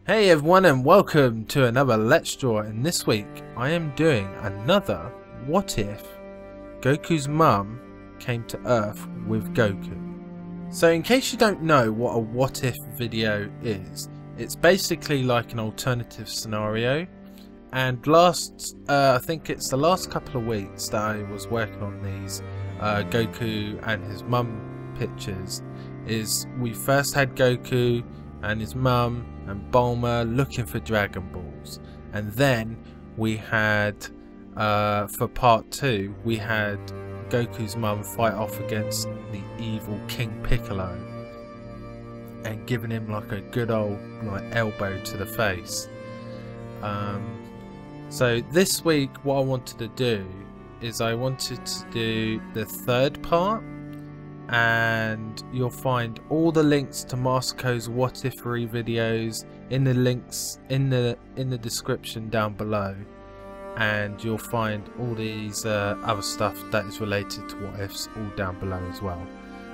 Hey everyone, and welcome to another Let's Draw, and this week I am doing another What If Goku's mum came to Earth with Goku. So in case you don't know what a what if video is, it's basically like an alternative scenario, and I think it's the last couple of weeks that I was working on these Goku and his mum pictures. We first had Goku and his mum and Bulma looking for Dragon Balls, and then we had for part 2 we had Goku's mum fight off against the evil King Piccolo and giving him like a good old elbow to the face. So this week what I wanted to do is I wanted to do the third part, and you'll find all the links to Masterco's What If videos in the links in the description down below, and you'll find all these other stuff that is related to What Ifs all down below as well.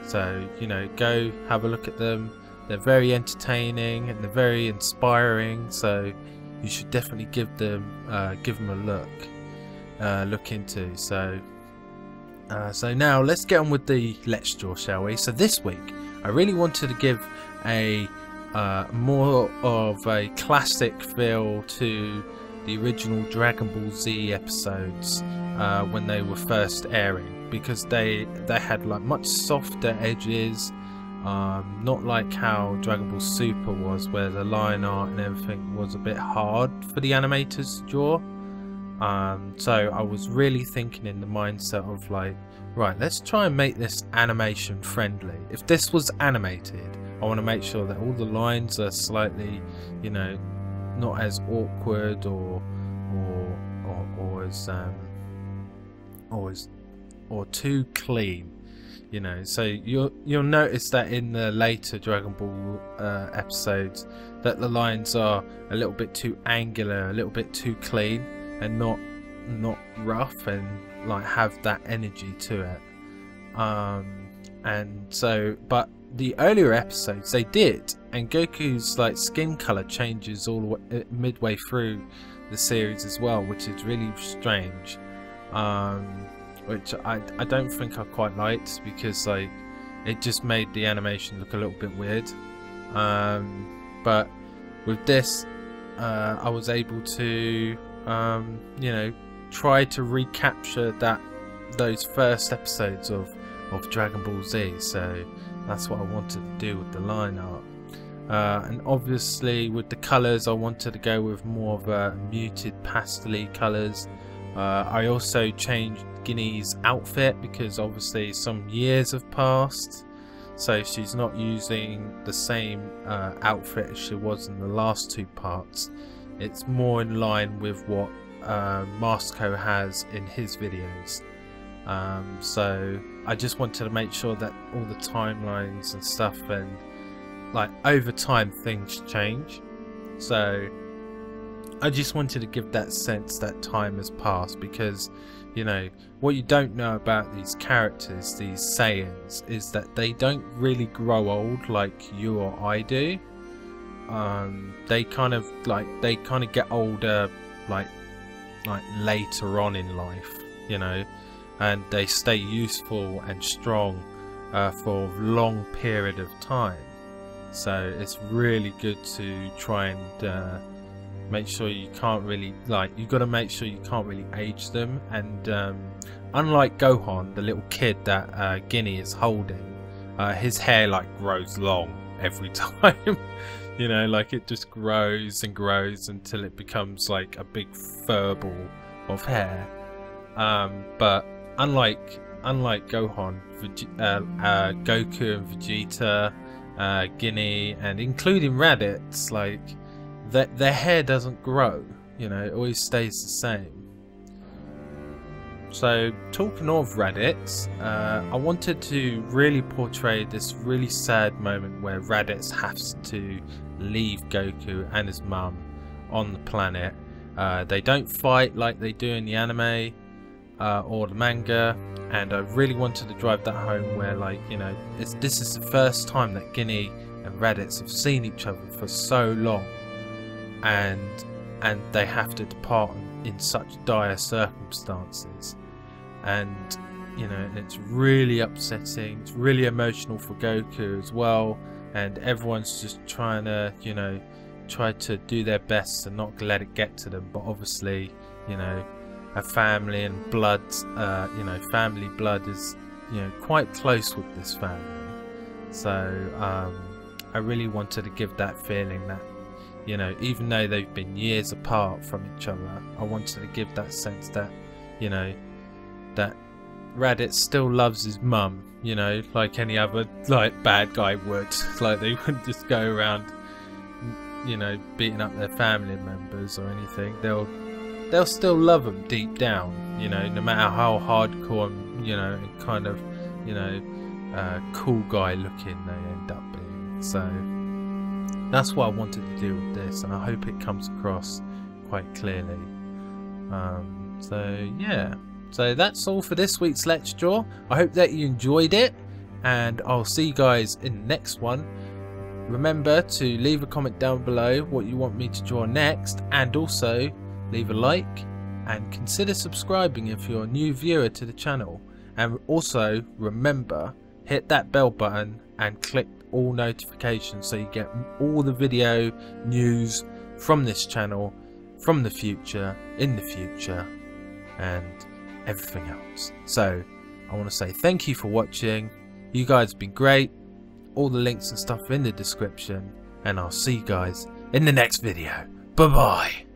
So go have a look at them. They're very entertaining and they're very inspiring, so you should definitely give them a look into. So now let's get on with the Let's Draw, shall we? So this week I really wanted to give a more of a classic feel to the original Dragon Ball Z episodes when they were first airing, because they had like much softer edges, not like how Dragon Ball Super was, where the line art and everything was a bit hard for the animators to draw. So I was really thinking in the mindset of like, right, let's try and make this animation friendly. If this was animated, I want to make sure that all the lines are slightly, not as awkward or too clean. So you'll notice that in the later Dragon Ball episodes that the lines are a little bit too angular, a little bit too clean, and not rough, and like have that energy to it. And so, but the earlier episodes they did, and Goku's like skin color changes all midway through the series as well, which is really strange, which I don't think I quite liked, because like it just made the animation look a little bit weird. But with this I was able to try to recapture those first episodes of Dragon Ball Z. So that's what I wanted to do with the line art, and obviously with the colors I wanted to go with more of a muted pastel-y colors. I also changed Gine's outfit because obviously some years have passed, so she's not using the same outfit as she was in the last two parts. It's more in line with what Masterco has in his videos. So I just wanted to make sure that all the timelines and stuff, and like over time things change, so I just wanted to give that sense that time has passed, because what you don't know about these characters, these Saiyans, is that they don't really grow old like you or I do. They kind of get older like later on in life, and they stay useful and strong for a long period of time. So it's really good to try and make sure you can't really you got to make sure you can't really age them. And unlike Gohan, the little kid that Gine is holding, his hair grows long every time. It just grows and grows until it becomes like a big fur ball of hair. But unlike Gohan, Goku and Vegeta, Gine, and including Raditz, their hair doesn't grow. It always stays the same. So talking of Raditz, I wanted to really portray this really sad moment where Raditz has to leave Goku and his mum on the planet. They don't fight like they do in the anime or the manga, and I really wanted to drive that home where this is the first time that Gine and Raditz have seen each other for so long. and they have to depart in such dire circumstances. And you know, it's really upsetting, it's really emotional for Goku as well, and everyone's just trying to, you know, try to do their best and not let it get to them. But obviously, you know, a family and blood, you know, family blood is, you know, quite close with this family. So I really wanted to give that feeling that, you know, even though they've been years apart from each other, I wanted to give that sense that, you know, that Raditz still loves his mum, you know, like any other like bad guy would. Like they wouldn't just go around, you know, beating up their family members or anything. They'll still love them deep down, you know, no matter how hardcore and, you know, and kind of, you know, cool guy looking they end up being. So that's what I wanted to do with this, and I hope it comes across quite clearly. So yeah. So that's all for this week's Let's Draw. I hope that you enjoyed it, and I'll see you guys in the next one. Remember to leave a comment down below what you want me to draw next, and also leave a like and consider subscribing if you're a new viewer to the channel. And also remember, hit that bell button and click all notifications so you get all the video news from this channel, from the future, in the future, and everything else. So I want to say thank you for watching. You guys have been great. All the links and stuff are in the description, and I'll see you guys in the next video. Bye bye.